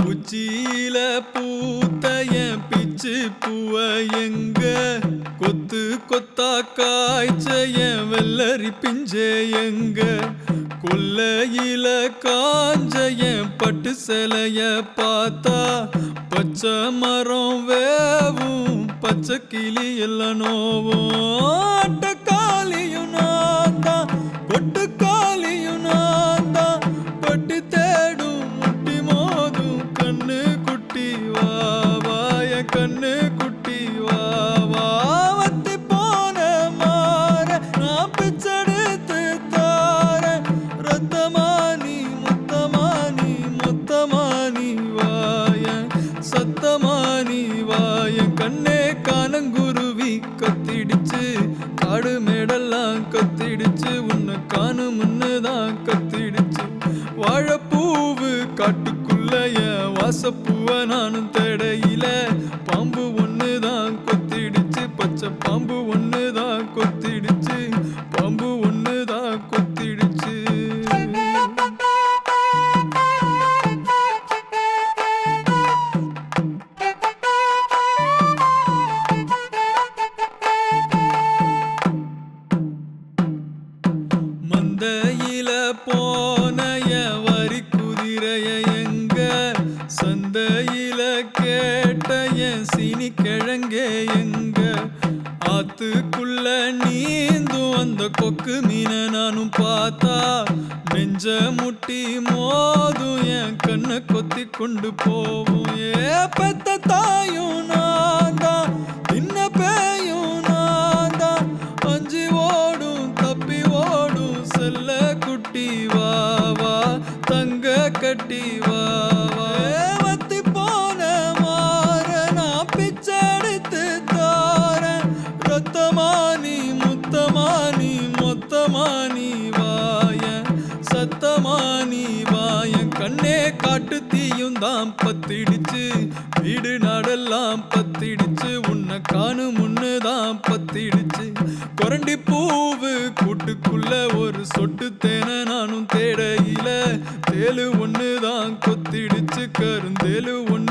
உச்சியில பூத்த என் பிச்சு பூவ எங்க கொத்து கொத்தா காய்ச்ச என் வெள்ளரி பிஞ்சே எங்க கொல்லையில காஞ்ச என் பட்டு சிலைய பார்த்தா பச்சை மரம் வேவும் பச்சை கிளி எல்லாம் நோவும் அட்டக்காலியும் நான் தான் கொட்டுக்காலியும் நான் தான் பட்டி தேடும் முட்டி மோதும் கண்ணு குட்டி வா வாய கண்ணு குட்டி வா வா வத்தி போன மாற நான் பிச்செடுத்து தார ரத்தமானி முத்தமானி முத்தமானி வாய சத்தமானி வாய கண்ணே காணங்குருவி கத்திடுச்சு காடு மேடெல்லாம் கத்திடுச்சு உன்னை காணும் முன்னுதான் கத்திடுச்சு வாழைப்பூவு காட்டுக்குள்ள என் வாசப்பூவ நானும் தேடையில பாம்பு ஒண்ணுதான் கொத்திடுச்சு பச்சை பாம்பு ஒண்ணுதான் கொத்திடுச்சு பாம்பு ஒண்ணுதான் கொத்திடுச்சு மந்தையில போன என் வரி குதிரைய எங்க சந்தையில கேட்ட என் சீனி கிழங்கே எங்க ஆத்துக்குள்ள நீந்தும் அந்த கொக்கு மீனை நானும் பார்த்தா நெஞ்ச முட்டி மோதும் என் கண்ணை கொத்தி கொண்டு போவும் ஏ பெத்த தாயும் நான் தான் தின்ன பேயும் நான் தான் அஞ்சி ஓடும் தப்பி ஓடும் செல்ல குட்டி வா வா தங்க கட்டி வா வா வத்தி போன மாற நான் பிச்செடுத்து தார ரத்தமானி முத்தமானி மொத்தமானி வாய சத்தமானி வாய கண்ணே காட்டு தீயும் தான் பத்திடுச்சு வீடு நாடெல்லாம் பத்திடுச்சு உன்னை காணும் முன்னுதான் பத்திடுச்சு கொரண்டி பூவு கூட்டுக்குள்ள ஒரு சொட்டு தேனை நானும் தேடையில தேலு ஒண்ணுதான் கொத்திடுச்சு கருந்தேலு ஒண்ணு